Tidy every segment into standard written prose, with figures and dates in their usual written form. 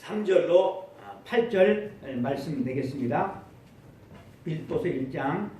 3절로 8절 말씀 되겠습니다. 빌립보서 1장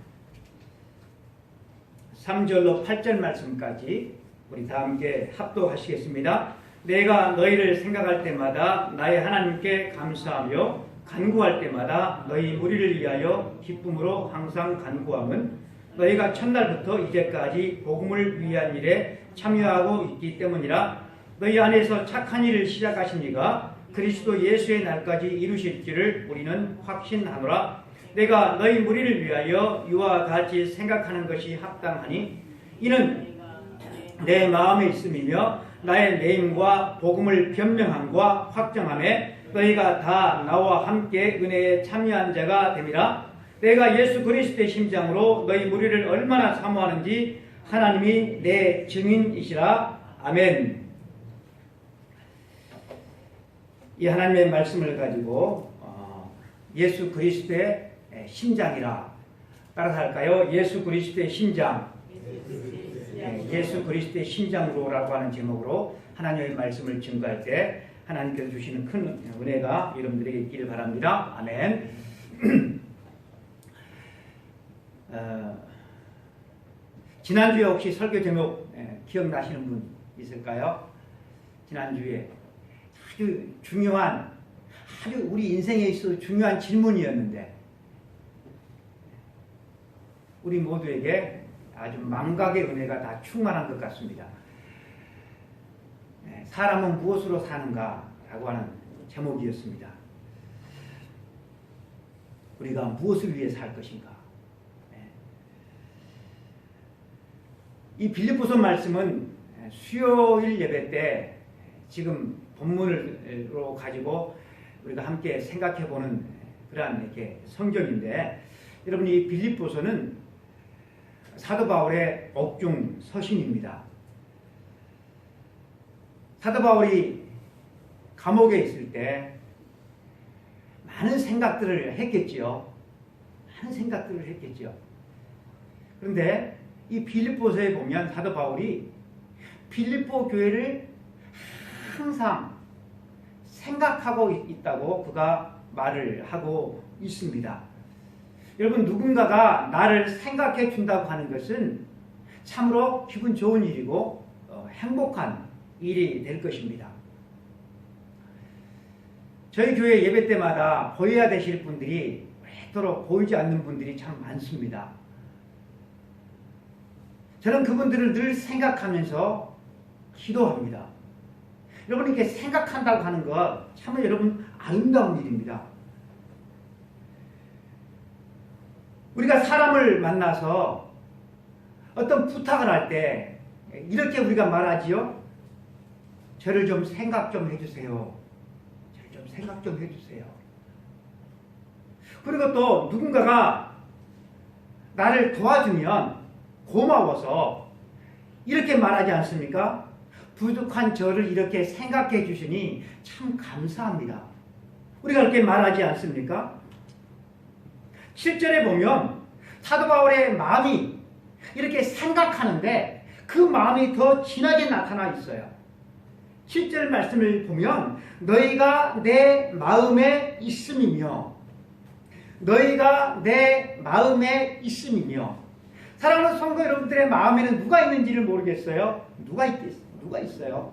3절로 8절 말씀까지 우리 다 함께 합독하시겠습니다. 내가 너희를 생각할 때마다 나의 하나님께 감사하며 간구할 때마다 너희 무리를 위하여 기쁨으로 항상 간구함은 너희가 첫날부터 이제까지 복음을 위한 일에 참여하고 있기 때문이라. 너희 안에서 착한 일을 시작하신 이가 그리스도 예수의 날까지 이루실 줄을 우리는 확신하노라. 내가 너희 무리를 위하여 이와 같이 생각하는 것이 합당하니 이는 내 마음에 있음이며 나의 내임과 복음을 변명함과 확정함에 너희가 다 나와 함께 은혜에 참여한 자가 됨이라. 내가 예수 그리스도의 심장으로 너희 무리를 얼마나 사모하는지 하나님이 내 증인이시라. 아멘. 이 하나님의 말씀을 가지고 예수 그리스도의 심장이라 따라서 할까요? 예수 그리스도의 심장, 예수 그리스도의 심장으로라고 하는 제목으로 하나님의 말씀을 증거할 때 하나님께서 주시는 큰 은혜가 여러분들에게 있기를 바랍니다. 아멘. 지난주에 혹시 설교 제목 기억나시는 분 있을까요? 지난주에 아주 중요한, 아주 우리 인생에 있어서 중요한 질문이었는데 우리 모두에게 아주 망각의 은혜가 다 충만한 것 같습니다. 사람은 무엇으로 사는가? 라고 하는 제목이었습니다. 우리가 무엇을 위해 살 것인가? 이 빌립보서 말씀은 수요일 예배 때 지금 본문으로 가지고 우리가 함께 생각해 보는 그러한 이렇게 성경인데, 여러분 이 빌립보서는 사도 바울의 옥중 서신입니다. 사도 바울이 감옥에 있을 때 많은 생각들을 했겠지요. 많은 생각들을 했겠죠. 그런데 이 빌립보서에 보면 사도 바울이 빌립보 교회를 항상 생각하고 있다고 그가 말을 하고 있습니다. 여러분, 누군가가 나를 생각해 준다고 하는 것은 참으로 기분 좋은 일이고 행복한 일이 될 것입니다. 저희 교회 예배 때마다 보여야 되실 분들이 오래도록 보이지 않는 분들이 참 많습니다. 저는 그분들을 늘 생각하면서 기도합니다. 여러분, 이렇게 생각한다고 하는 것 참으로 여러분 아름다운 일입니다. 우리가 사람을 만나서 어떤 부탁을 할 때 이렇게 우리가 말하지요. 저를 좀 생각 좀 해주세요. 저를 좀 생각 좀 해주세요. 그리고 또 누군가가 나를 도와주면 고마워서 이렇게 말하지 않습니까? 부족한 저를 이렇게 생각해 주시니 참 감사합니다. 우리가 그렇게 말하지 않습니까? 7절에 보면 사도 바울의 마음이 이렇게 생각하는데 그 마음이 더 진하게 나타나 있어요. 7절 말씀을 보면 너희가 내 마음에 있음이며, 너희가 내 마음에 있음이며. 사랑하는 성도 여러분들의 마음에는 누가 있는지를 모르겠어요. 누가 있어요?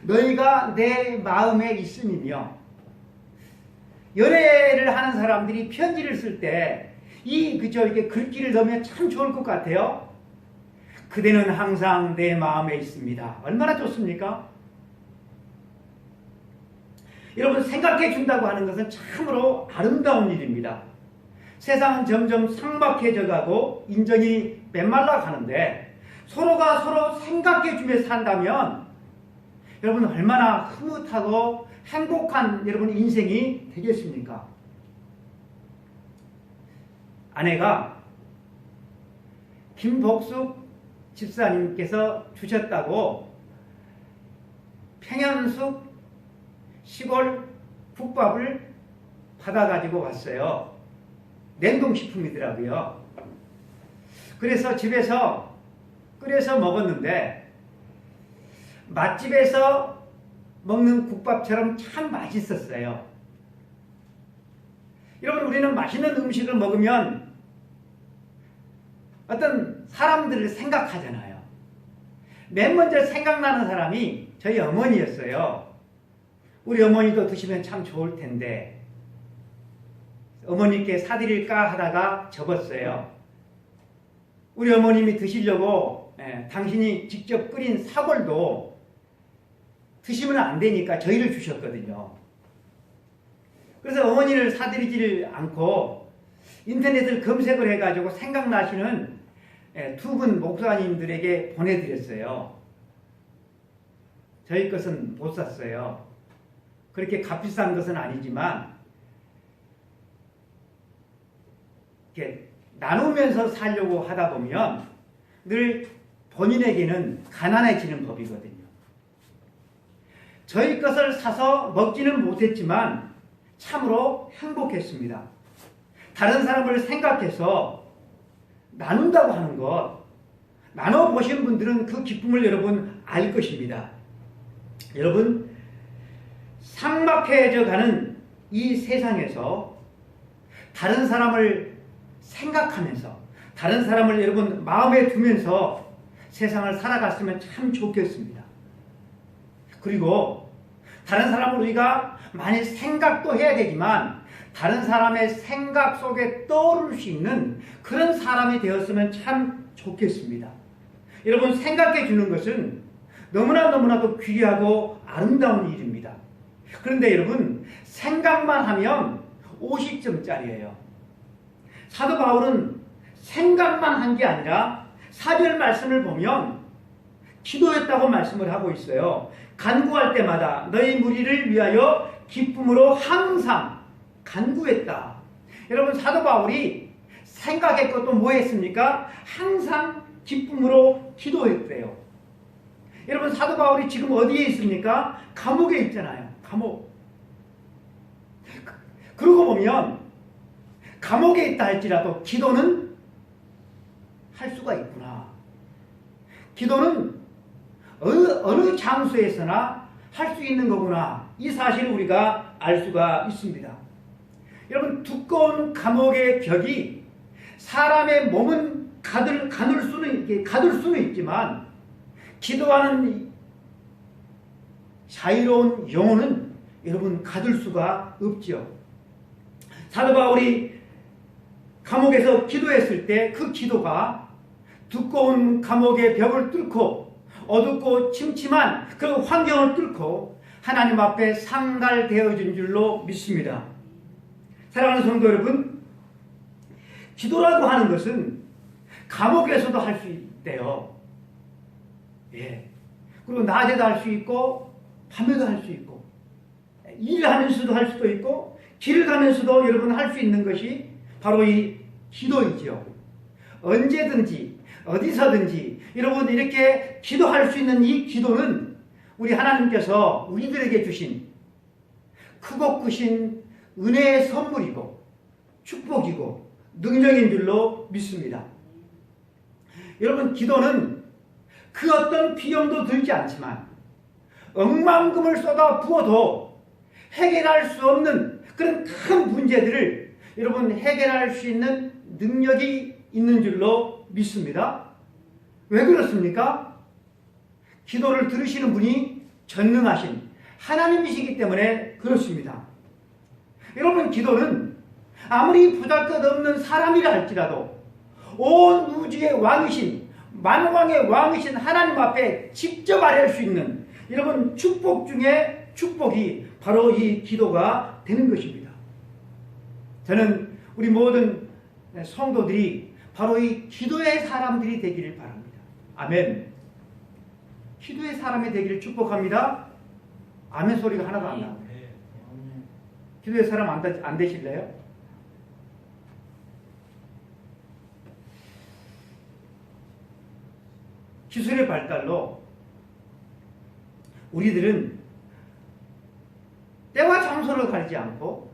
너희가 내 마음에 있음이며. 연애를 하는 사람들이 편지를 쓸 때 이렇게 글귀를 넣으면 참 좋을 것 같아요. 그대는 항상 내 마음에 있습니다. 얼마나 좋습니까? 여러분, 생각해 준다고 하는 것은 참으로 아름다운 일입니다. 세상은 점점 삭막해져 가고 인정이 메말라 가는데 서로가 서로 생각해 주며 산다면 여러분 얼마나 흐뭇하고 행복한 여러분 인생이 되겠습니까? 아내가 김복숙 집사님께서 주셨다고 평양숙 시골 국밥을 받아가지고 왔어요. 냉동식품이더라고요. 그래서 집에서 끓여서 먹었는데 맛집에서 먹는 국밥처럼 참 맛있었어요. 여러분, 우리는 맛있는 음식을 먹으면 어떤 사람들을 생각하잖아요. 맨 먼저 생각나는 사람이 저희 어머니였어요. 우리 어머니도 드시면 참 좋을 텐데 어머니께 사드릴까 하다가 접었어요. 우리 어머님이 드시려고 당신이 직접 끓인 사골도 드시면 안 되니까 저희를 주셨거든요. 그래서 어머니를 사드리지를 않고 인터넷을 검색을 해가지고 생각나시는 두 분 목사님들에게 보내드렸어요. 저희 것은 못 샀어요. 그렇게 값비싼 것은 아니지만 이렇게 나누면서 살려고 하다 보면 늘 본인에게는 가난해지는 법이거든요. 저희 것을 사서 먹지는 못했지만 참으로 행복했습니다. 다른 사람을 생각해서 나눈다고 하는 것, 나눠보신 분들은 그 기쁨을 여러분 알 것입니다. 여러분, 삭막해져 가는 이 세상에서 다른 사람을 생각하면서 다른 사람을 여러분 마음에 두면서 세상을 살아갔으면 참 좋겠습니다. 그리고 다른 사람을 우리가 많이 생각도 해야 되지만 다른 사람의 생각 속에 떠오를 수 있는 그런 사람이 되었으면 참 좋겠습니다. 여러분, 생각해 주는 것은 너무나도 귀하고 아름다운 일입니다. 그런데 여러분, 생각만 하면 50점짜리예요. 사도 바울은 생각만 한 게 아니라 4절 말씀을 보면 기도했다고 말씀을 하고 있어요. 간구할 때마다 너희 무리를 위하여 기쁨으로 항상 간구했다. 여러분, 사도 바울이 생각했고 또 뭐 했습니까? 항상 기쁨으로 기도했대요. 여러분, 사도 바울이 지금 어디에 있습니까? 감옥에 있잖아요. 감옥. 그러고 보면 감옥에 있다 할지라도 기도는 할 수가 있구나. 기도는 어느 장소에서나 할 수 있는 거구나. 이 사실을 우리가 알 수가 있습니다. 여러분, 두꺼운 감옥의 벽이 사람의 몸은 가둘 수는 있지만 기도하는 자유로운 영혼은 여러분 가둘 수가 없죠. 사도 바울이 감옥에서 기도했을 때 그 기도가 두꺼운 감옥의 벽을 뚫고 어둡고 침침한 그 환경을 뚫고 하나님 앞에 상달되어진 줄로 믿습니다. 사랑하는 성도 여러분, 기도라고 하는 것은 감옥에서도 할 수 있대요. 예. 그리고 낮에도 할 수 있고 밤에도 할 수 있고 일하면서도 할 수도 있고 길을 가면서도 여러분 할 수 있는 것이 바로 이 기도이죠. 언제든지 어디서든지 여러분 이렇게 기도할 수 있는 이 기도는 우리 하나님께서 우리들에게 주신 크고 크신 은혜의 선물이고 축복이고 능력인 줄로 믿습니다. 여러분, 기도는 그 어떤 비용도 들지 않지만 억만금을 쏟아 부어도 해결할 수 없는 그런 큰 문제들을 여러분 해결할 수 있는 능력이 있는 줄로 믿습니다. 왜 그렇습니까? 기도를 들으시는 분이 전능하신 하나님이시기 때문에 그렇습니다. 여러분, 기도는 아무리 보잘것없는 사람이라 할지라도 온 우주의 왕이신 만왕의 왕이신 하나님 앞에 직접 아뢰할 수 있는 여러분 축복 중에 축복이 바로 이 기도가 되는 것입니다. 저는 우리 모든 성도들이 바로 이 기도의 사람들이 되기를 바랍니다. 아멘. 기도의 사람이 되기를 축복합니다. 아멘 소리가 하나도 안 나옵니다. 기도의 사람 안 되실래요? 기술의 발달로 우리들은 때와 장소를 가리지 않고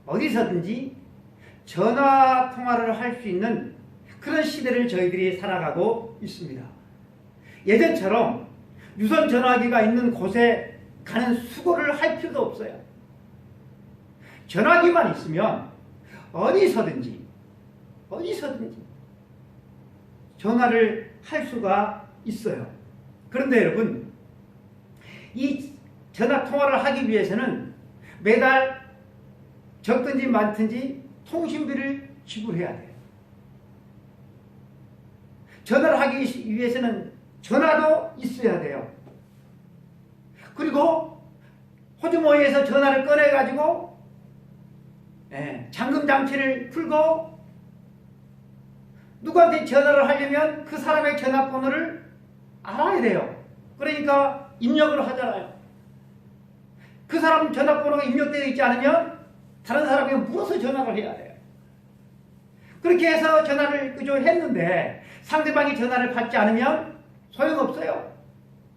어디서든지 전화 통화를 할 수 있는 그런 시대를 저희들이 살아가고 있습니다. 예전처럼 유선 전화기가 있는 곳에 가는 수고를 할 필요도 없어요. 전화기만 있으면 어디서든지 전화를 할 수가 있어요. 그런데 여러분, 이 전화 통화를 하기 위해서는 매달 적든지 많든지 통신비를 지불해야 돼요. 전화를 하기 위해서는 전화도 있어야 돼요. 그리고 호주머니에서 전화를 꺼내가지고 잠금 장치를 풀고 누구한테 전화를 하려면 그 사람의 전화번호를 알아야 돼요. 그러니까 입력을 하잖아요. 그 사람 전화번호가 입력되어 있지 않으면 다른 사람에게 물어서 전화를 해야 돼요. 그렇게 해서 전화를 그저 했는데 상대방이 전화를 받지 않으면 소용없어요.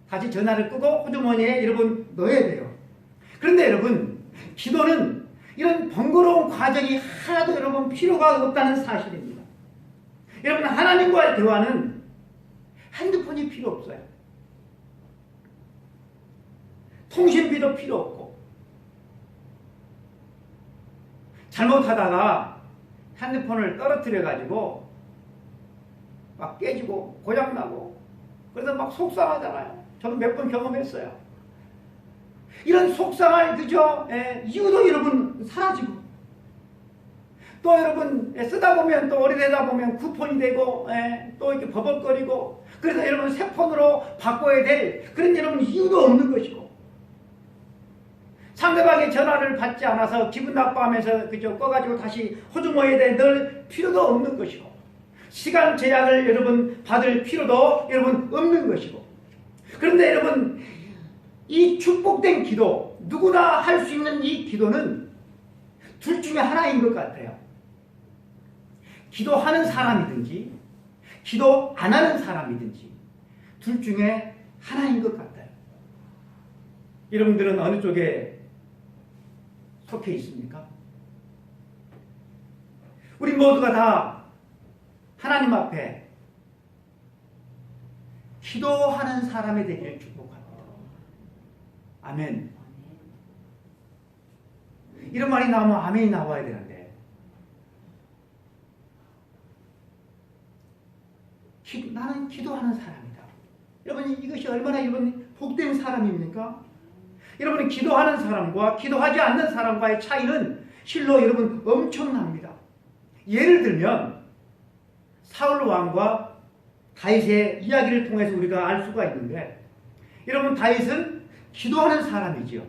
다시 전화를 끄고 호주머니에 여러분 넣어야 돼요. 그런데 여러분, 기도는 이런 번거로운 과정이 하나도 여러분 필요가 없다는 사실입니다. 여러분, 하나님과의 대화는 핸드폰이 필요 없어요. 통신비도 필요 없고, 잘못하다가 핸드폰을 떨어뜨려가지고 막 깨지고 고장나고 그래서 막 속상하잖아요. 저는 몇 번 경험했어요. 이런 속상할 그저 이유도 여러분 사라지고, 또 여러분 쓰다 보면 또 오래되다 보면 쿠폰이 되고 또 이렇게 버벅거리고, 그래서 여러분 새 폰으로 바꿔야 될 그런 여러분 이유도 없는 것이고, 상대방의 전화를 받지 않아서 기분 나빠하면서 그저 꺼가지고 다시 호주머니에 넣을 필요도 없는 것이고, 시간 제약을 여러분 받을 필요도 여러분 없는 것이고. 그런데 여러분, 이 축복된 기도, 누구나 할 수 있는 이 기도는 둘 중에 하나인 것 같아요. 기도하는 사람이든지 기도 안 하는 사람이든지 둘 중에 하나인 것 같아요. 여러분들은 어느 쪽에 속해 있습니까? 우리 모두가 다 하나님 앞에 기도하는 사람이 되기를 축복합니다. 아멘. 이런 말이 나오면 아멘이 나와야 되는데, 나는 기도하는 사람이다. 여러분, 이것이 얼마나 여러분 복된 사람입니까? 여러분이 기도하는 사람과 기도하지 않는 사람과의 차이는 실로 여러분 엄청납니다. 예를 들면 사울 왕과 다윗의 이야기를 통해서 우리가 알 수가 있는데, 여러분 다윗은 기도하는 사람이지요.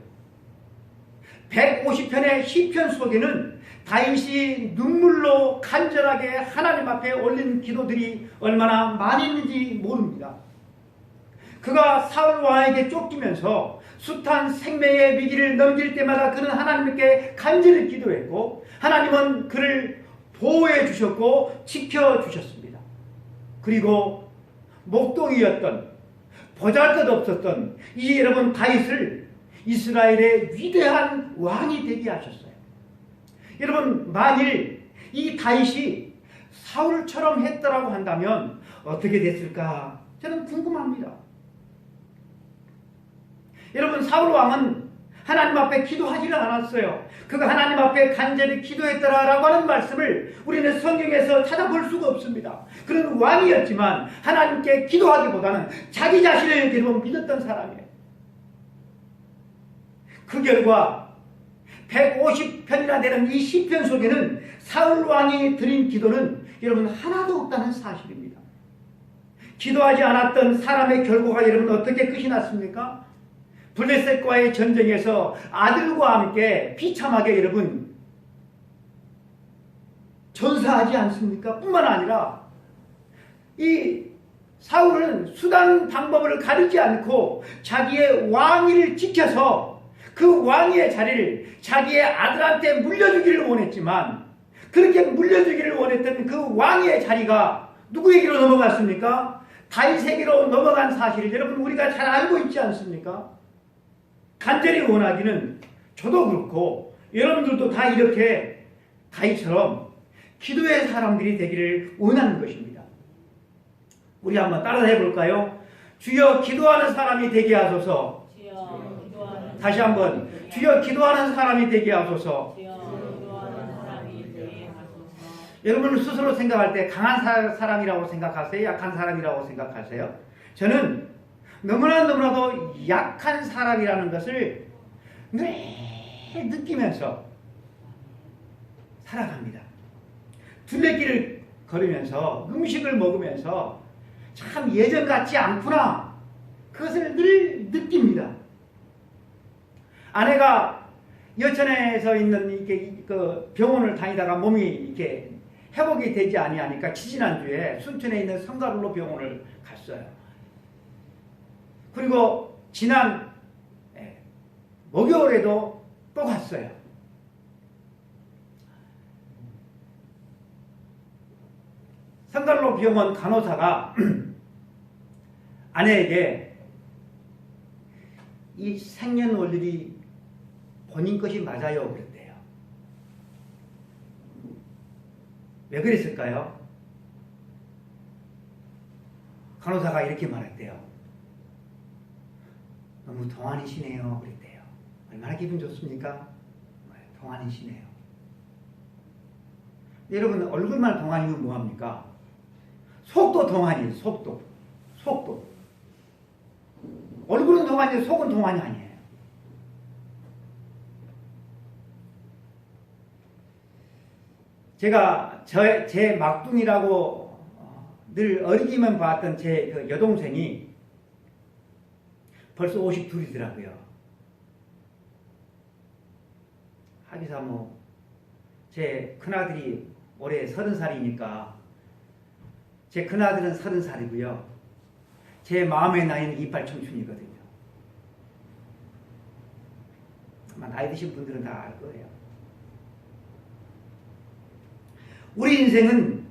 150편의 시편 속에는 다윗이 눈물로 간절하게 하나님 앞에 올린 기도들이 얼마나 많이 있는지 모릅니다. 그가 사울 왕에게 쫓기면서 숱한 생명의 위기를 넘길 때마다 그는 하나님께 간절히 기도했고, 하나님은 그를 보호해 주셨고 지켜주셨습니다. 그리고 목동이었던, 보잘것없었던 이 여러분 다윗을 이스라엘의 위대한 왕이 되게 하셨어요. 여러분, 만일 이 다윗이 사울처럼 했더라고 한다면 어떻게 됐을까? 저는 궁금합니다. 여러분, 사울 왕은 하나님 앞에 기도하지를 않았어요. 그가 하나님 앞에 간절히 기도했더라라고 하는 말씀을 우리는 성경에서 찾아볼 수가 없습니다. 그런 왕이었지만 하나님께 기도하기보다는 자기 자신을 여러분 믿었던 사람이에요. 그 결과 150편이나 되는 이 시편 속에는 사울 왕이 드린 기도는 여러분 하나도 없다는 사실입니다. 기도하지 않았던 사람의 결과가 여러분 어떻게 끝이 났습니까? 블레셋과의 전쟁에서 아들과 함께 비참하게 여러분 전사하지 않습니까? 뿐만 아니라 이 사울은 수단 방법을 가리지 않고 자기의 왕위를 지켜서 그 왕위의 자리를 자기의 아들한테 물려주기를 원했지만, 그렇게 물려주기를 원했던 그 왕위의 자리가 누구에게로 넘어갔습니까? 다윗에게로 넘어간 사실을 여러분 우리가 잘 알고 있지 않습니까? 간절히 원하기는 저도 그렇고 여러분들도 다 이렇게 다윗처럼 기도의 사람들이 되기를 원하는 것입니다. 우리 한번 따라 해볼까요? 주여 기도하는 사람이 되게 하소서. 다시 한번 주여 기도하는 사람이 되게 하소서. 여러분 스스로 생각할 때 강한 사람이라고 생각하세요? 약한 사람이라고 생각하세요? 저는 너무나도 약한 사람이라는 것을 늘 느끼면서 살아갑니다. 둘레길을 걸으면서 음식을 먹으면서 참 예전 같지 않구나. 그것을 늘 느낍니다. 아내가 여천에서 있는 이렇게 그 병원을 다니다가 몸이 이렇게 회복이 되지 아니하니까 지지난주에 순천에 있는 성가를로 병원을 갔어요. 그리고 지난 목요일에도 또 갔어요. 성가를로 병원 간호사가 아내에게 이 생년월일이 본인 것이 맞아요 그랬대요. 왜 그랬을까요? 간호사가 이렇게 말했대요. 너무 동안이시네요 그랬대요. 얼마나 기분 좋습니까? 동안이시네요. 여러분 얼굴만 동안이면 뭐합니까? 속도 동안이에요. 속도. 얼굴은 동안이에요. 속은 동안이 아니에요. 제가 제 막둥이라고 늘 어리기만 봤던 제 그 여동생이 벌써 52이더라고요. 하기사 제 큰아들이 올해 30살이니까 제 큰아들은 30살이고요. 제 마음의 나이는 이빨 청춘이거든요. 아마 나이 드신 분들은 다 알 거예요. 우리 인생은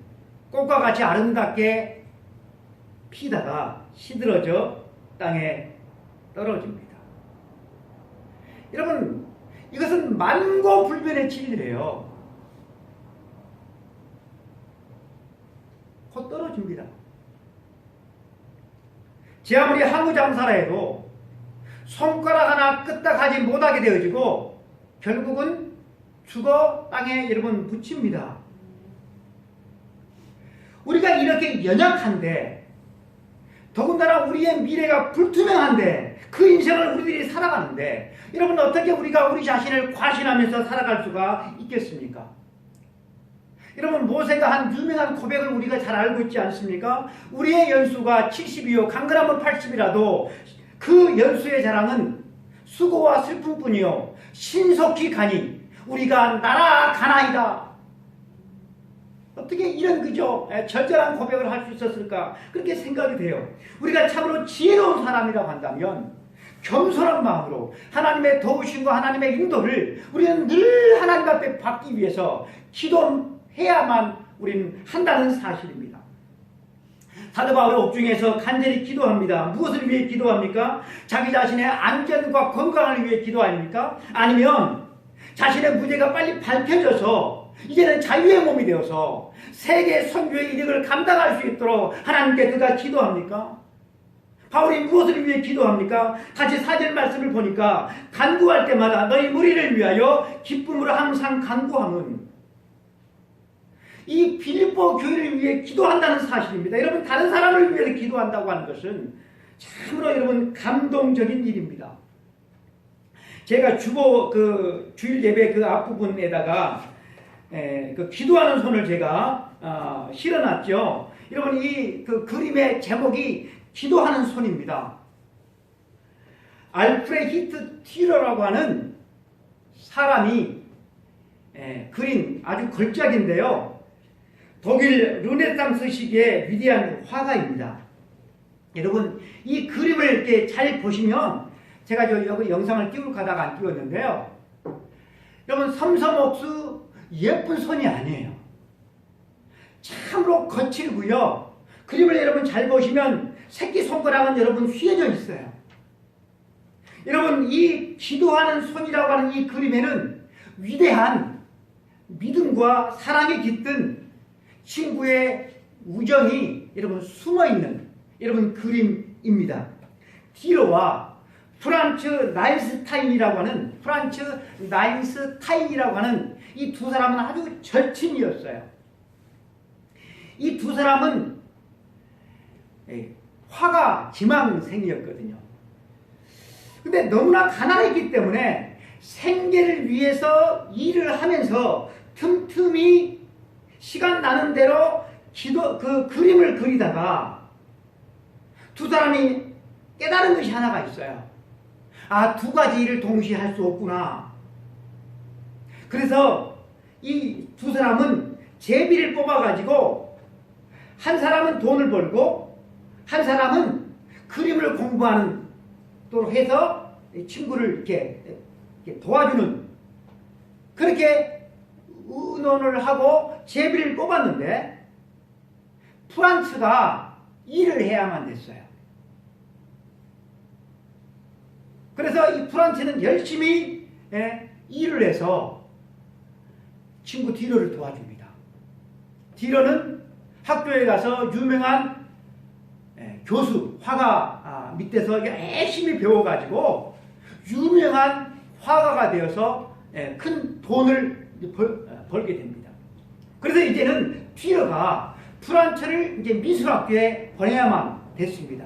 꽃과 같이 아름답게 피다가 시들어져 땅에 떨어집니다. 여러분, 이것은 만고불변의 진리예요. 곧 떨어집니다. 제 아무리 항우장사라 해도 손가락 하나 끄떡하지 못하게 되어지고 결국은 죽어 땅에 여러분 묻힙니다. 우리가 이렇게 연약한데 더군다나 우리의 미래가 불투명한데 그 인생을 우리들이 살아가는데 여러분 어떻게 우리가 우리 자신을 과신하면서 살아갈 수가 있겠습니까? 여러분 모세가 한 유명한 고백을 우리가 잘 알고 있지 않습니까? 우리의 연수가 70이요 강건하면 80이라도 그 연수의 자랑은 수고와 슬픔뿐이요 신속히 가니 우리가 날아가나이다. 어떻게 이런 그저 절절한 고백을 할 수 있었을까? 그렇게 생각이 돼요. 우리가 참으로 지혜로운 사람이라고 한다면 겸손한 마음으로 하나님의 도우심과 하나님의 인도를 우리는 늘 하나님 앞에 받기 위해서 기도해야만 우리는 한다는 사실입니다. 사도 바울은 옥중에서 간절히 기도합니다. 무엇을 위해 기도합니까? 자기 자신의 안전과 건강을 위해 기도 아닙니까? 아니면 자신의 무죄가 빨리 밝혀져서 이제는 자유의 몸이 되어서 세계 선교의 이력을 감당할 수 있도록 하나님께 그가 기도합니까? 바울이 무엇을 위해 기도합니까? 같이 4절 말씀을 보니까 간구할 때마다 너희 무리를 위하여 기쁨으로 항상 간구함은 이 빌립보 교회를 위해 기도한다는 사실입니다. 여러분 다른 사람을 위해서 기도한다고 하는 것은 참으로 여러분 감동적인 일입니다. 제가 주일 예배 그 앞부분에다가 그 기도하는 손을 제가 실어놨죠. 여러분 이 그 그림의 제목이 기도하는 손입니다. 알프레히트 튀러라고 하는 사람이 그린 아주 걸작인데요. 독일 르네상스 시기의 위대한 화가입니다. 여러분 이 그림을 이렇게 잘 보시면 제가 여기 영상을 띄울까 하다가 안 띄웠는데요. 여러분 섬섬옥수 예쁜 손이 아니에요. 참으로 거칠고요. 그림을 여러분 잘 보시면 새끼손가락은 여러분 휘어져 있어요. 여러분 이 기도하는 손이라고 하는 이 그림에는 위대한 믿음과 사랑이 깃든 친구의 우정이 여러분 숨어있는 여러분 그림입니다. 티로와 프란츠 나인스타인이라고 하는 이 두 사람은 아주 절친이었어요. 이 두 사람은 화가 지망생이었거든요. 근데 너무나 가난했기 때문에 생계를 위해서 일을 하면서 틈틈이 시간 나는 대로 그림을 그리다가 두 사람이 깨달은 것이 하나가 있어요. 아, 두 가지 일을 동시에 할 수 없구나. 그래서 이 두 사람은 제비를 뽑아가지고 한 사람은 돈을 벌고 한 사람은 그림을 공부하는 도록 해서 친구를 이렇게 도와주는, 그렇게 의논을 하고 제비를 뽑았는데 프란츠가 일을 해야만 됐어요. 그래서 이 프란츠는 열심히 일을 해서 친구 디러를 도와줍니다. 디러는 학교에 가서 유명한 교수, 화가 밑에서 열심히 배워가지고 유명한 화가가 되어서 큰 돈을 벌게 됩니다. 그래서 이제는 디러가 프란츠를 이제 미술학교에 보내야만 됐습니다.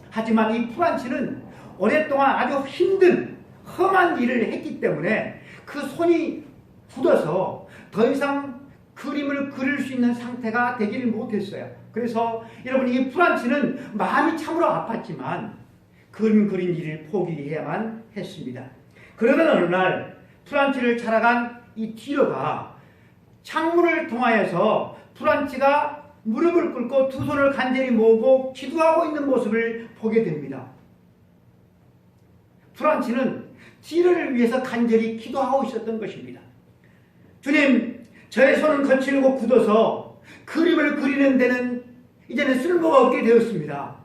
하지만 이 프란츠는 오랫동안 아주 힘든 험한 일을 했기 때문에 그 손이 굳어서 더 이상 그림을 그릴 수 있는 상태가 되지를 못했어요. 그래서 여러분, 이 프란츠는 마음이 참으로 아팠지만 그림 그린 일을 포기해야만 했습니다. 그러던 어느 날 프란츠를 찾아간 이 디러가 창문을 통하여서 프란츠가 무릎을 꿇고 두 손을 간절히 모으고 기도하고 있는 모습을 보게 됩니다. 프란츠는 디러를 위해서 간절히 기도하고 있었던 것입니다. 주님, 저의 손은 거칠고 굳어서 그림을 그리는 데는 이제는 쓸모가 없게 되었습니다.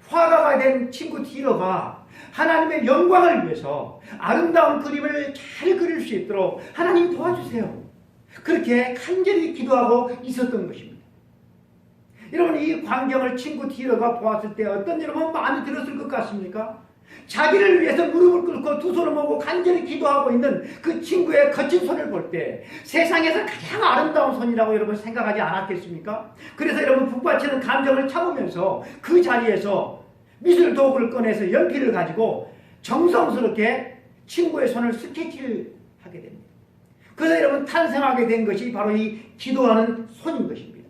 화가가 된 친구 디러가 하나님의 영광을 위해서 아름다운 그림을 잘 그릴 수 있도록 하나님 도와주세요. 그렇게 간절히 기도하고 있었던 것입니다. 여러분, 이 광경을 친구 디러가 보았을 때 어떤 여러분 마음이 들었을 것 같습니까? 자기를 위해서 무릎을 꿇고 두 손을 모으고 간절히 기도하고 있는 그 친구의 거친 손을 볼 때 세상에서 가장 아름다운 손이라고 여러분 생각하지 않았겠습니까? 그래서 여러분, 북받치는 감정을 참으면서 그 자리에서 미술 도구를 꺼내서 연필을 가지고 정성스럽게 친구의 손을 스케치를 하게 됩니다. 그래서 여러분, 탄생하게 된 것이 바로 이 기도하는 손인 것입니다.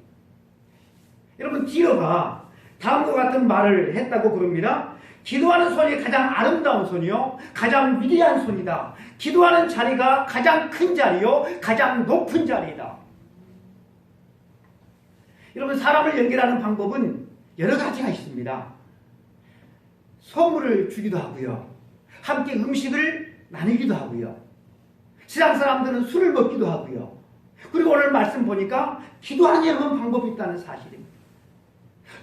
여러분, 디러가 다음과 같은 말을 했다고 그럽니다. 기도하는 손이 가장 아름다운 손이요, 가장 위대한 손이다. 기도하는 자리가 가장 큰 자리요, 가장 높은 자리이다. 여러분, 사람을 연결하는 방법은 여러 가지가 있습니다. 선물을 주기도 하고요, 함께 음식을 나누기도 하고요, 세상 사람들은 술을 먹기도 하고요, 그리고 오늘 말씀 보니까 기도하는 여러 방법이 있다는 사실입니다.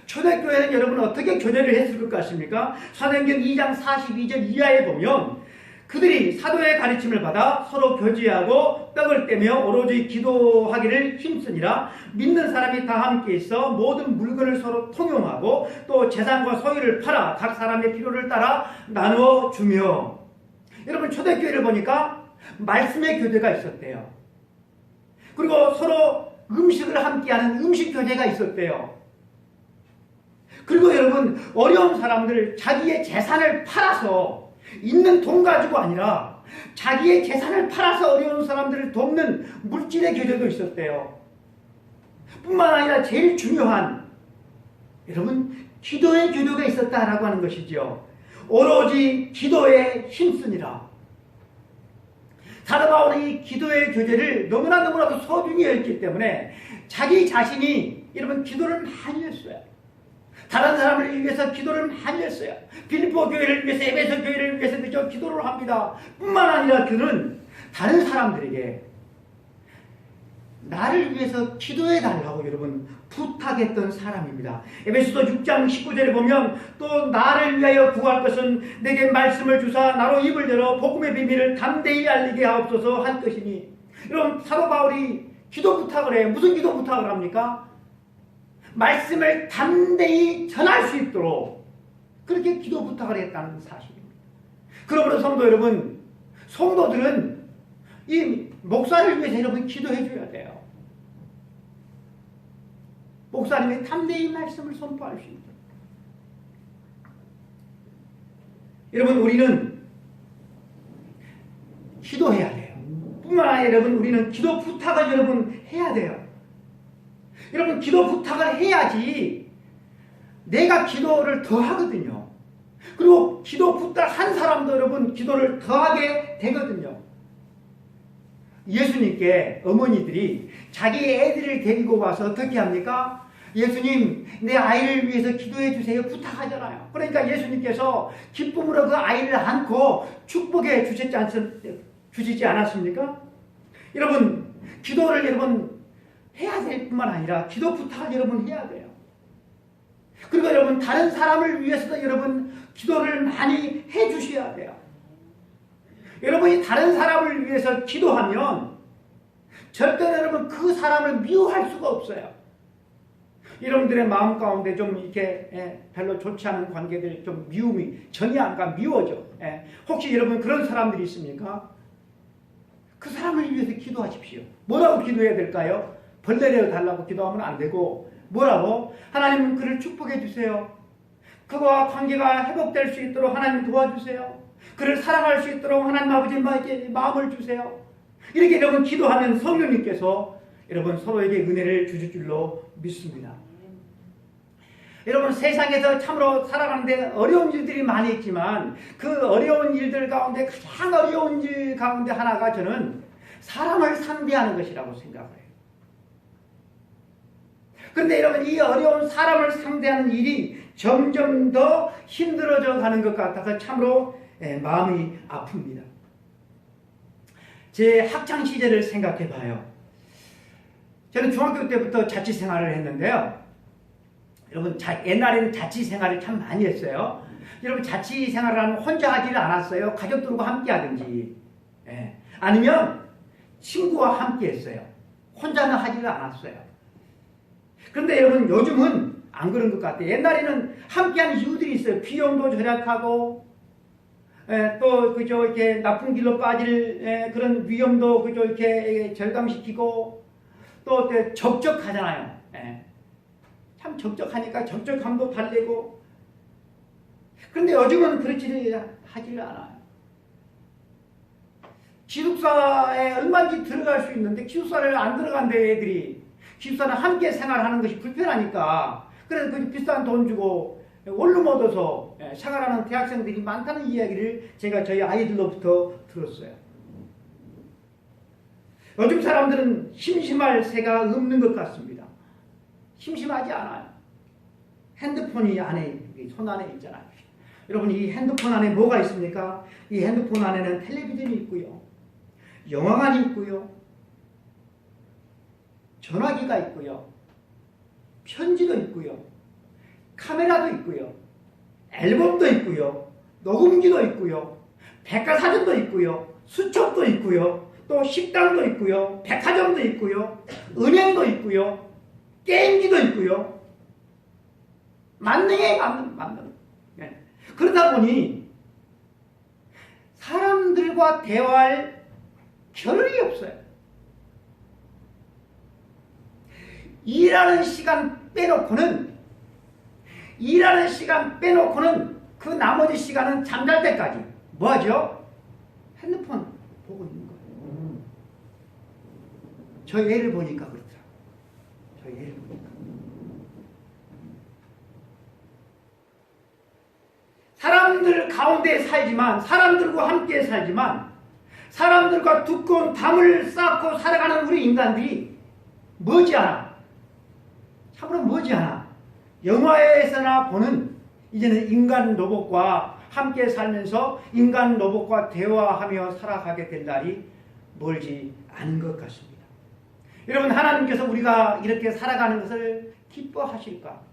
초대교회는 여러분 어떻게 교제를 했을 것 같습니까? 사도행전 2장 42절 이하에 보면 그들이 사도의 가르침을 받아 서로 교제하고 떡을 떼며 오로지 기도하기를 힘쓰니라. 믿는 사람이 다 함께 있어 모든 물건을 서로 통용하고 또 재산과 소유를 팔아 각 사람의 필요를 따라 나누어 주며. 여러분, 초대교회를 보니까 말씀의 교제가 있었대요. 그리고 서로 음식을 함께하는 음식 교제가 있었대요. 그리고 여러분, 어려운 사람들 자기의 재산을 팔아서, 있는 돈 가지고 아니라 자기의 재산을 팔아서 어려운 사람들을 돕는 물질의 교제도 있었대요. 뿐만 아니라 제일 중요한, 여러분, 기도의 교제가 있었다라고 하는 것이죠. 오로지 기도에 힘쓰니라. 사도 바울이 이 기도의 교제를 너무나도 소중히 했기 때문에 자기 자신이 여러분 기도를 많이 했어요. 다른 사람을 위해서 기도를 많이 했어요. 빌립보 교회를 위해서, 에베소 교회를 위해서 그저 기도를 합니다. 뿐만 아니라 그는 다른 사람들에게 나를 위해서 기도해 달라고 여러분 부탁했던 사람입니다. 에베소서 6장 19절에 보면 또 나를 위하여 구할 것은 내게 말씀을 주사 나로 입을 열어 복음의 비밀을 담대히 알리게 하옵소서 한 것이니. 여러분, 사도 바울이 기도 부탁을 해요. 무슨 기도 부탁을 합니까? 말씀을 담대히 전할 수 있도록 그렇게 기도 부탁을 했다는 사실입니다. 그러므로 성도 여러분, 성도들은 이 목사를 위해서 여러분 기도해 줘야 돼요. 목사님의 담대히 말씀을 선포할 수 있도록. 여러분, 우리는 기도해야 돼요. 뿐만 아니라 여러분, 우리는 기도 부탁을 여러분 해야 돼요. 여러분, 기도 부탁을 해야지 내가 기도를 더 하거든요. 그리고 기도 부탁한 사람도 여러분 기도를 더 하게 되거든요. 예수님께 어머니들이 자기 애들을 데리고 와서 어떻게 합니까? 예수님, 내 아이를 위해서 기도해 주세요 부탁하잖아요. 그러니까 예수님께서 기쁨으로 그 아이를 안고 축복해 주시지 않았습니까? 여러분, 기도를 여러분 해야 될 뿐만 아니라 기도 부탁을 여러분 해야 돼요. 그리고 여러분, 다른 사람을 위해서도 여러분 기도를 많이 해 주셔야 돼요. 여러분이 다른 사람을 위해서 기도하면 절대 여러분 그 사람을 미워할 수가 없어요. 여러분들의 마음 가운데 좀 이렇게 별로 좋지 않은 관계들 좀 미움이 전이 안 가 미워져. 혹시 여러분 그런 사람들이 있습니까? 그 사람을 위해서 기도하십시오. 뭐라고 기도해야 될까요? 벌 내려 달라고 기도하면 안 되고 뭐라고? 하나님 그를 축복해 주세요. 그와 관계가 회복될 수 있도록 하나님 도와주세요. 그를 사랑할 수 있도록 하나님 아버지에게 마음을 주세요. 이렇게 여러분 기도하면 성령님께서 여러분 서로에게 은혜를 주실 줄로 믿습니다. 여러분, 세상에서 참으로 살아가는데 어려운 일들이 많이 있지만 그 어려운 일들 가운데 가장 어려운 일 가운데 하나가 저는 사람을 상대하는 것이라고 생각을 해요. 그런데 여러분, 이 어려운 사람을 상대하는 일이 점점 더 힘들어져 가는 것 같아서 참으로 마음이 아픕니다. 제 학창시절을 생각해 봐요. 저는 중학교 때부터 자취 생활을 했는데요. 여러분, 옛날에는 자취 생활을 참 많이 했어요. 여러분, 자취 생활을 하면 혼자 하지를 않았어요. 가족들과 함께 하든지 아니면 친구와 함께 했어요. 혼자는 하지를 않았어요. 그런데 여러분, 요즘은 안 그런 것 같아요. 옛날에는 함께하는 이유들이 있어요. 비용도 절약하고 또 그저 이렇게 나쁜 길로 빠질 그런 위험도 그저 이렇게 절감시키고 또 적적하잖아요. 참 적적하니까 적적함도 달래고. 그런데 요즘은 그렇지 하지를 않아요. 기숙사에 얼마든지 들어갈 수 있는데 기숙사를 안 들어간대 애들이. 기숙사는 함께 생활하는 것이 불편하니까 그래서 그 비싼 돈 주고 원룸 얻어서 생활하는 대학생들이 많다는 이야기를 제가 저희 아이들로부터 들었어요. 요즘 사람들은 심심할 새가 없는 것 같습니다. 심심하지 않아요. 핸드폰이 손 안에 있잖아요. 여러분, 이 핸드폰 안에 뭐가 있습니까? 이 핸드폰 안에는 텔레비전이 있고요. 영화관이 있고요. 전화기가 있고요. 편지도 있고요. 카메라도 있고요. 앨범도 있고요. 녹음기도 있고요. 백과사전도 있고요. 수첩도 있고요. 또 식당도 있고요. 백화점도 있고요. 은행도 있고요. 게임기도 있고요. 만능에 만능. 그러다 보니 사람들과 대화할 겨를이 없어요. 일하는 시간 빼놓고는 그 나머지 시간은 잠잘 때까지 뭐 하죠? 핸드폰 보고 있는 거예요. 저희 애를 보니까 그렇더라고요. 저희 애를 보니까. 사람들 가운데 살지만, 사람들과 함께 살지만, 사람들과 두꺼운 담을 쌓고 살아가는 우리 인간들이 머지않아, 참으로 머지않아 영화에서나 보는 이제는 인간 로봇과 함께 살면서 인간 로봇과 대화하며 살아가게 될 날이 멀지 않은 것 같습니다. 여러분, 하나님께서 우리가 이렇게 살아가는 것을 기뻐하실까?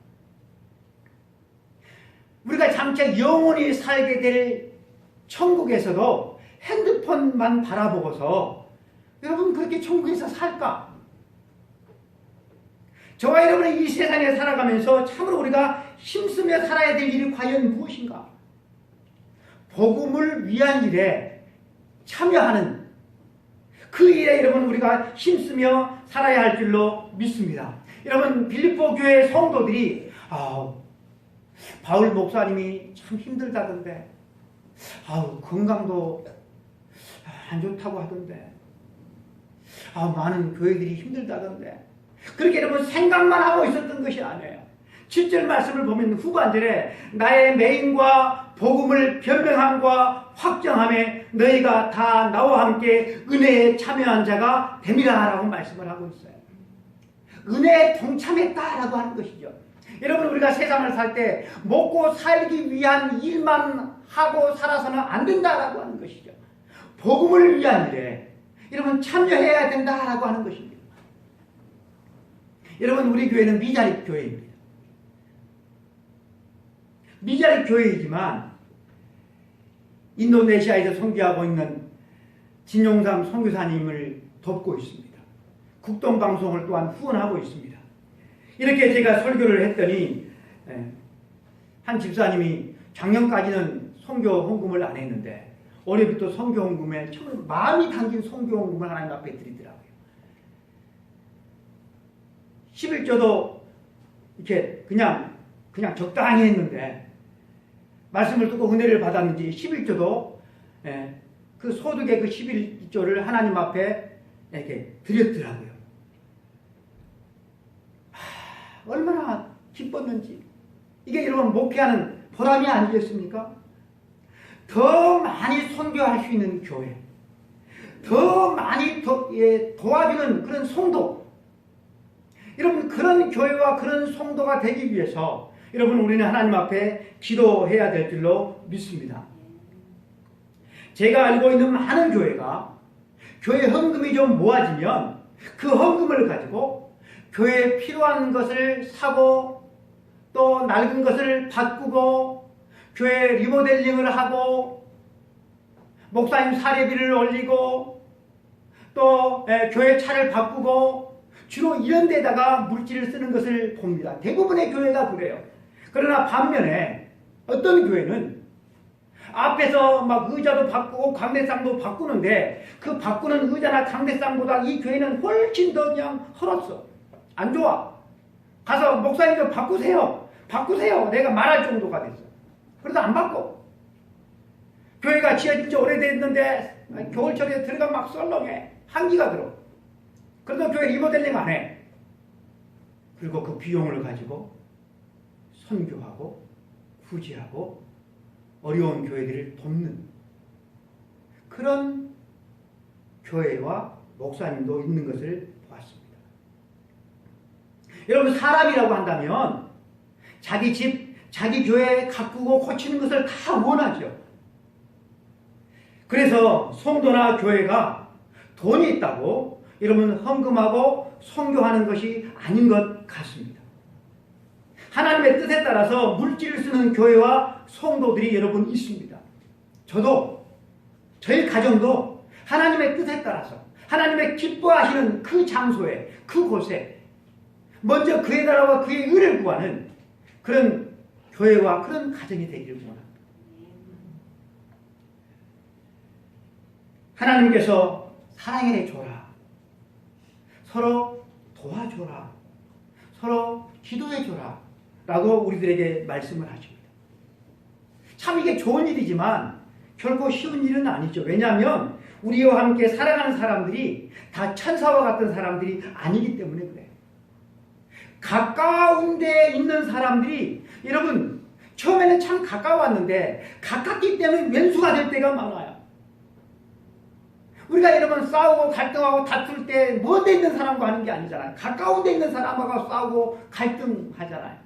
우리가 장차 영원히 살게 될 천국에서도 핸드폰만 바라보고서 여러분 그렇게 천국에서 살까? 저와 여러분이 이 세상에 살아가면서 참으로 우리가 힘쓰며 살아야 될 일이 과연 무엇인가? 복음을 위한 일에 참여하는 그 일에 여러분 우리가 힘쓰며 살아야 할 줄로 믿습니다. 여러분 빌립보 교회 성도들이 바울 목사님이 참 힘들다던데 건강도 안 좋다고 하던데 많은 교회들이 힘들다던데 그렇게 여러분 생각만 하고 있었던 것이 아니에요. 7절 말씀을 보면 후반절에 나의 매임과 복음을 변명함과 확정함에 너희가 다 나와 함께 은혜에 참여한 자가 됨이라 라고 말씀을 하고 있어요. 은혜에 동참했다라고 하는 것이죠. 여러분 우리가 세상을 살 때 먹고 살기 위한 일만 하고 살아서는 안 된다라고 하는 것이죠. 복음을 위한 일에 여러분 참여해야 된다라고 하는 것입니다. 여러분 우리 교회는 미자립 교회입니다. 미자립 교회이지만 인도네시아에서 선교하고 있는 진용삼 선교사님을 돕고 있습니다. 국동방송을 또한 후원하고 있습니다. 이렇게 제가 설교를 했더니 한 집사님이 작년까지는 선교 헌금을 안 했는데 올해부터 선교 헌금에 정말 마음이 담긴 선교 헌금을 하나님 앞에 드리더라고요. 11조도 이렇게 그냥 적당히 했는데 말씀을 듣고 은혜를 받았는지 11조도 그 소득의 그 11조를 하나님 앞에 이렇게 드렸더라고요. 얼마나 기뻤는지. 이게 여러분 목회하는 보람이 아니겠습니까? 더 많이 선교할 수 있는 교회, 더 많이 도와주는 그런 성도, 여러분 그런 교회와 그런 성도가 되기 위해서 여러분 우리는 하나님 앞에 기도해야 될 줄로 믿습니다. 제가 알고 있는 많은 교회가 교회 헌금이 좀 모아지면 그 헌금을 가지고 교회에 필요한 것을 사고 또 낡은 것을 바꾸고 교회 리모델링을 하고 목사님 사례비를 올리고 또 교회 차를 바꾸고 주로 이런 데다가 물질을 쓰는 것을 봅니다. 대부분의 교회가 그래요. 그러나 반면에 어떤 교회는 앞에서 막 의자도 바꾸고 강대상도 바꾸는데 그 바꾸는 의자나 강대상보다 이 교회는 훨씬 더 그냥 헐었어. 안 좋아. 가서 목사님 좀 바꾸세요. 내가 말할 정도가 됐어. 그래서 안 바꿔. 교회가 지어진 지 오래됐는데 겨울철에 들어가면 막 썰렁해. 한기가 들어. 그래도 교회 리모델링 안 해. 그리고 그 비용을 가지고 선교하고 후지하고 어려운 교회들을 돕는 그런 교회와 목사님도 있는 것을 보았습니다. 여러분 사람이라고 한다면 자기 집, 자기 교회 가꾸고 고치는 것을 다 원하죠. 그래서 성도나 교회가 돈이 있다고 여러분 헌금하고 선교하는 것이 아닌 것 같습니다. 하나님의 뜻에 따라서 물질을 쓰는 교회와 성도들이 여러분 있습니다. 저도 저희 가정도 하나님의 뜻에 따라서 하나님의 기뻐하시는 그 장소에 그곳에 먼저 그의 나라와 그의 의를 구하는 그런 교회와 그런 가정이 되기를 원합니다. 하나님께서 사랑해줘라, 서로 도와줘라, 서로 기도해줘라 라고 우리들에게 말씀을 하십니다. 참 이게 좋은 일이지만 결코 쉬운 일은 아니죠. 왜냐하면 우리와 함께 살아가는 사람들이 다 천사와 같은 사람들이 아니기 때문에 그래요. 가까운 데 있는 사람들이 여러분 처음에는 참 가까웠는데 가깝기 때문에 왼수가 될 때가 많아요. 우리가 여러분 싸우고 갈등하고 다툴 때 먼 데 있는 사람과 하는 게 아니잖아요. 가까운 데 있는 사람하고 싸우고 갈등하잖아요.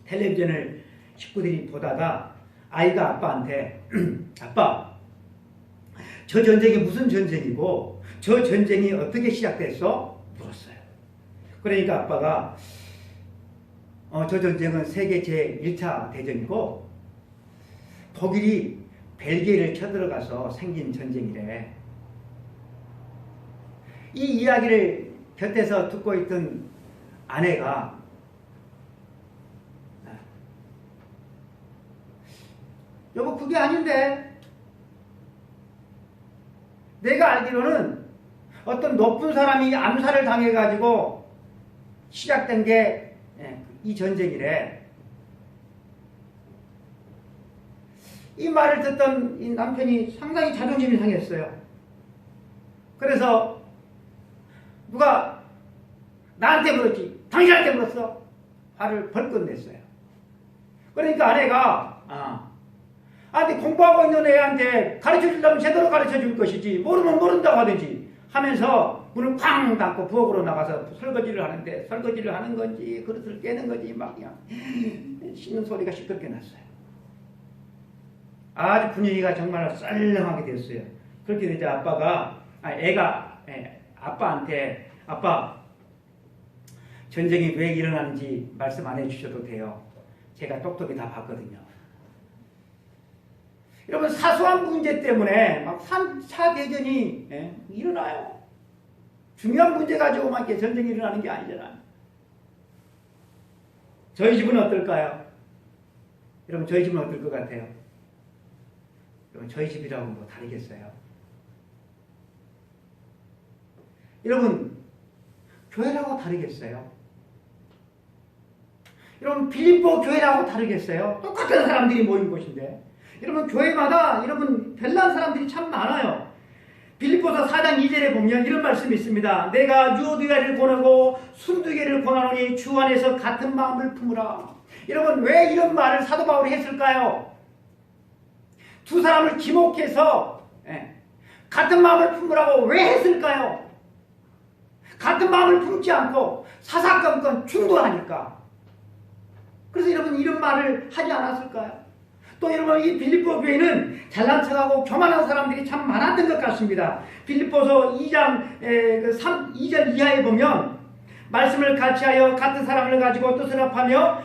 텔레비전을 식구들이 보다가 아이가 아빠한테 아빠, 저 전쟁이 무슨 전쟁이고 저 전쟁이 어떻게 시작됐어? 물었어요. 그러니까 아빠가 저 전쟁은 세계 제1차 대전이고 독일이 벨기에를 쳐들어가서 생긴 전쟁이래. 이 이야기를 곁에서 듣고 있던 아내가 여보, 그게 아닌데. 내가 알기로는 어떤 높은 사람이 암살을 당해가지고 시작된 게 이 전쟁이래. 이 말을 듣던 이 남편이 상당히 자존심이 상했어요. 그래서 누가 나한테 물었지, 당신한테 물었어? 화를 벌컥 냈어요. 그러니까 아내가 근데 공부하고 있는 애한테 가르쳐주려면 제대로 가르쳐줄 것이지, 모르면 모른다고 하든지 하면서 문을 쾅 닫고 부엌으로 나가서 설거지를 하는데, 설거지를 하는 건지 그릇을 깨는 건지 막 그냥 씻는 소리가 시끄럽게 났어요. 아주 분위기가 정말 썰렁하게 됐어요. 그렇게 되자 애가 아빠한테, 아빠, 전쟁이 왜 일어나는지 말씀 안 해주셔도 돼요. 제가 똑똑히 다 봤거든요. 여러분, 사소한 문제 때문에 막 3차 대전이 일어나요. 중요한 문제 가지고만 이렇게 전쟁이 일어나는 게 아니잖아요. 저희 집은 어떨까요? 여러분, 저희 집은 어떨 것 같아요? 여러분, 저희 집이라고 뭐 다르겠어요? 여러분, 교회라고 다르겠어요? 여러분, 빌립보 교회라고 다르겠어요? 똑같은 사람들이 모인 곳인데. 여러분, 교회마다 여러분 별난 사람들이 참 많아요. 빌립보서 4장 2절에 보면 이런 말씀이 있습니다. 내가 유오디아를 보내고 순두개를 보내노니 주 안에서 같은 마음을 품으라. 여러분, 왜 이런 말을 사도 바울이 했을까요? 두 사람을 지목해서 같은 마음을 품으라고 왜 했을까요? 같은 마음을 품지 않고 사사건건 충돌하니까. 그래서 여러분, 이런 말을 하지 않았을까요? 또 여러분, 이 빌립보 교회는 잘난 척하고 교만한 사람들이 참 많았던 것 같습니다. 빌립보서 2장 2절 이하에 보면 말씀을 같이 하여 같은 사랑을 가지고 뜻을 합하며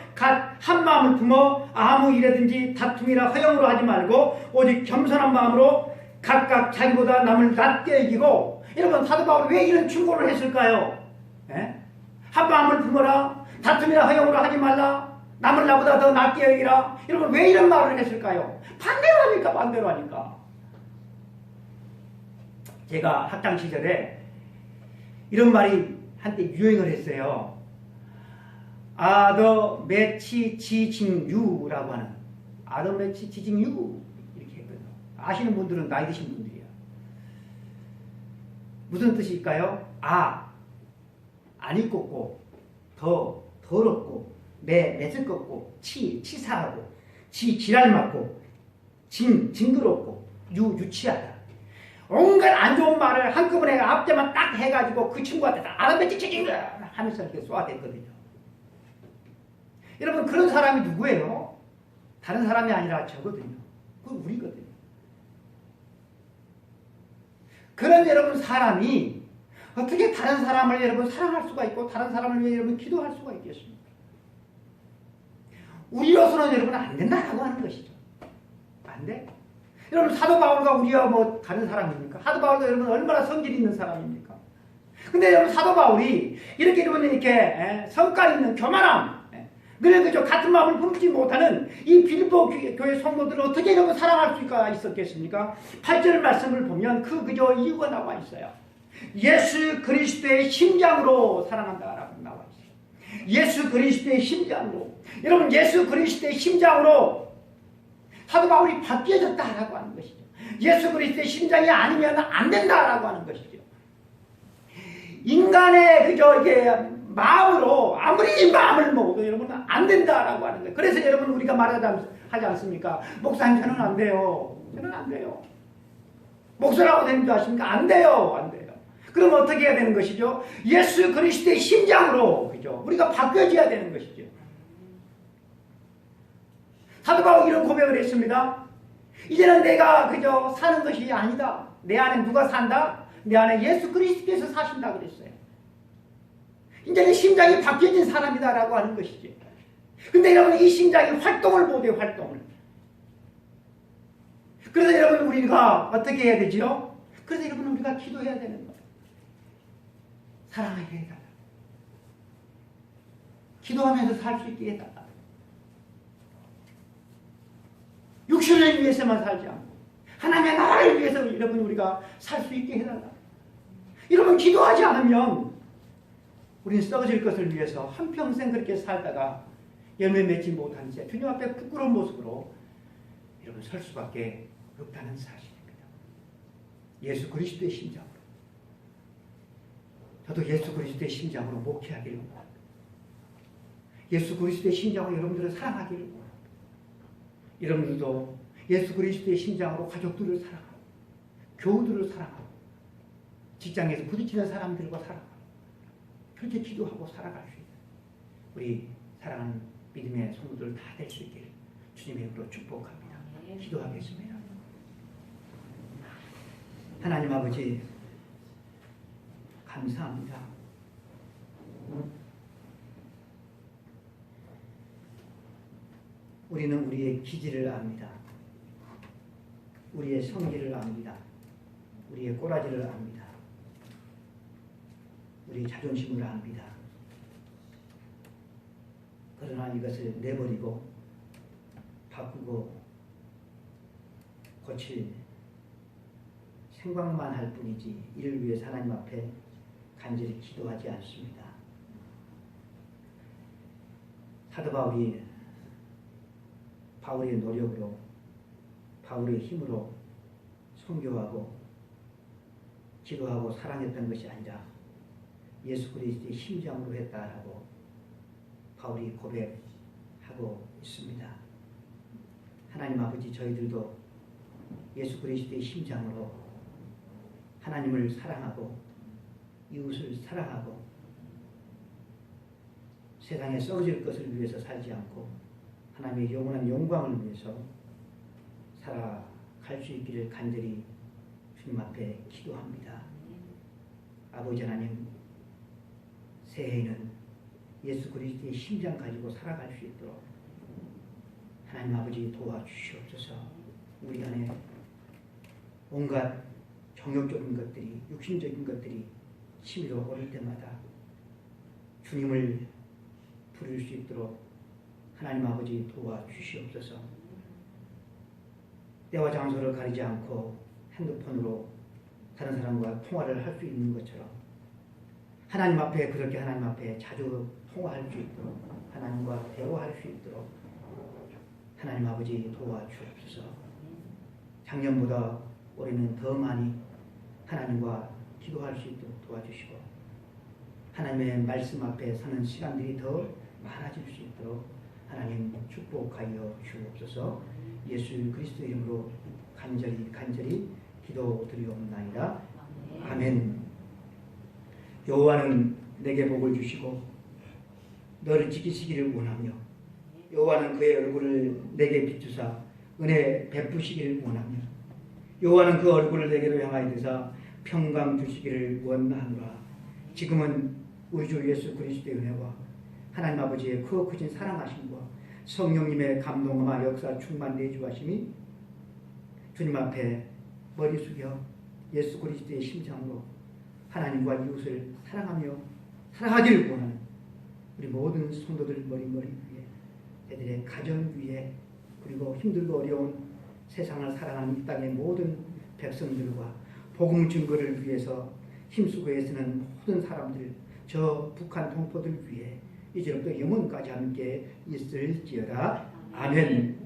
한 마음을 품어 아무 일에든지 다툼이나 허영으로 하지 말고 오직 겸손한 마음으로 각각 자기보다 남을 낮게 여기고. 여러분, 사도 바울이 왜 이런 충고를 했을까요? 한 마음을 품어라, 다툼이나 허영으로 하지 말라, 남을 나보다 더 낮게 여기라. 여러분, 왜 이런 말을 했을까요? 반대로 하니까. 제가 학창 시절에 이런 말이 한때 유행을 했어요. 아더 매치 지징유라고 하는, 아더 매치 지징유 이렇게 했거든요. 아시는 분들은 나이 드신 분들이에요. 무슨 뜻일까요? 안이 꼽고, 더 더럽고, 매질 꺾고, 치사하고, 지랄 맞고, 징그럽고, 유치하다. 온갖 안 좋은 말을 한꺼번에 앞대만 딱 해가지고 그 친구한테 아름다운 징징 하면서 이렇게 쏘아댔거든요. 여러분, 그런 사람이 누구예요? 다른 사람이 아니라 저거든요. 그건 우리거든요. 그런 여러분 사람이 어떻게 다른 사람을 여러분 사랑할 수가 있고 다른 사람을 위해 여러분 기도할 수가 있겠습니까? 우리로서는 여러분 안 된다라고 하는 것이죠. 안 돼. 여러분, 사도 바울과 우리와 뭐 다른 사람입니까? 사도 바울도 여러분 얼마나 성질 있는 사람입니까? 근데 여러분, 사도 바울이 이렇게 여러분 이렇게 성깔 있는 교만함, 늘 그저 같은 마음을 품지 못하는 이 빌립보 교회 성도들을 어떻게 여러분 사랑할 수가 있었겠습니까? 8절 말씀을 보면 그저 이유가 나와 있어요. 예수 그리스도의 심장으로 사랑한다라고 나와 있어요. 예수 그리스도의 심장으로. 여러분, 예수 그리스도의 심장으로 사도 바울이 바뀌어졌다라고 하는 것이죠. 예수 그리스도의 심장이 아니면 안 된다라고 하는 것이죠. 인간의 그저 이게 마음으로 아무리 마음을 먹어도 여러분은 안 된다라고 하는 거예요. 그래서 여러분, 우리가 말하지 않습니까? 목사님, 저는 안 돼요. 저는 안 돼요. 목사라고 되는 줄 아십니까? 안 돼요. 안 돼요. 그럼 어떻게 해야 되는 것이죠? 예수 그리스도의 심장으로, 그죠? 우리가 바뀌어져야 되는 것이죠. 사도 바울이 이런 고백을 했습니다. 이제는 내가 그저 사는 것이 아니다. 내 안에 누가 산다? 내 안에 예수 그리스도께서 사신다 그랬어요. 이제는 심장이 바뀌어진 사람이다라고 하는 것이죠. 근데 여러분, 이 심장이 활동을 못해요. 활동을. 그래서 여러분, 우리가 어떻게 해야 되지요? 그래서 여러분, 우리가 기도해야 되는 거예요. 사랑하게 해달라. 기도하면서 살 수 있게 해달라. 육신을 위해서만 살지 않고 하나님의 나라를 위해서 여러분 우리가 살 수 있게 해달라. 여러분 기도하지 않으면 우리는 썩어질 것을 위해서 한평생 그렇게 살다가 열매 맺지 못한 채 주님 앞에 부끄러운 모습으로 여러분 설 수밖에 없다는 사실입니다. 예수 그리스도의 심장으로, 저도 예수 그리스도의 심장으로 목회하기를 원합니다. 예수 그리스도의 심장으로 여러분들을 사랑하기를 원합니다. 여러분들도 예수 그리스도의 심장으로 가족들을 사랑하고 교우들을 사랑하고 직장에서 부딪히는 사람들과 사랑하고 그렇게 기도하고 살아갈 수 있는 우리 사랑하는 믿음의 성도들 다 될 수 있기를 주님의 이름으로 축복합니다. 기도하겠습니다. 하나님 아버지 감사합니다. 우리는 우리의 기질을 압니다. 우리의 성질을 압니다. 우리의 꼬라지를 압니다. 우리의 자존심을 압니다. 그러나 이것을 내버리고 바꾸고 고칠 생각만 할 뿐이지 이를 위해 하나님 앞에 간절히 기도하지 않습니다. 사도 바울의 노력으로 바울의 힘으로 선교하고 기도하고 사랑했던 것이 아니라 예수 그리스도의 심장으로 했다라고 바울이 고백하고 있습니다. 하나님 아버지 저희들도 예수 그리스도의 심장으로 하나님을 사랑하고 이웃을 사랑하고 세상에 썩어질 것을 위해서 살지 않고 하나님의 영원한 영광을 위해서 살아갈 수 있기를 간절히 주님 앞에 기도합니다. 아버지 하나님, 새해에는 예수 그리스도의 심장 가지고 살아갈 수 있도록 하나님 아버지 도와주시옵소서. 우리 안에 온갖 정욕적인 것들이, 육신적인 것들이 치밀어 오를 때마다 주님을 부를 수 있도록 하나님 아버지 도와주시옵소서. 때와 장소를 가리지 않고 핸드폰으로 다른 사람과 통화를 할 수 있는 것처럼 하나님 앞에 그렇게 하나님 앞에 자주 통화할 수 있도록 하나님과 대화할 수 있도록 하나님 아버지 도와주옵소서. 작년보다 올해는 더 많이 하나님과 기도할 수 있도록 도와주시고 하나님의 말씀 앞에 서는 시간들이 더 많아질 수 있도록 하나님 축복하여 주옵소서. 예수 그리스도 이름으로 간절히 기도드리옵나이다. 아멘. 여호와는 내게 복을 주시고 너를 지키시기를 원하며 여호와는 그의 얼굴을 내게 비추사 은혜 베푸시기를 원하며 여호와는 그 얼굴을 내게로 향하여 드사 평강 주시기를 원하노라. 지금은 우리 주 예수 그리스도의 은혜와 하나님 아버지의 크신 사랑하심과 성령님의 감동과 역사 충만 내주하심이 주님 앞에 머리 숙여 예수 그리스도의 심장으로 하나님과 이웃을 사랑하며 살아가기를 원하는 우리 모든 성도들 머리 위에 애들의 가정 위에 그리고 힘들고 어려운 세상을 살아가는 이 땅의 모든 백성들과 복음 증거를 위해서 힘쓰고 애쓰는 모든 사람들 저 북한 동포들 위해 이제부터 영원까지 함께 있을지어다. 아멘.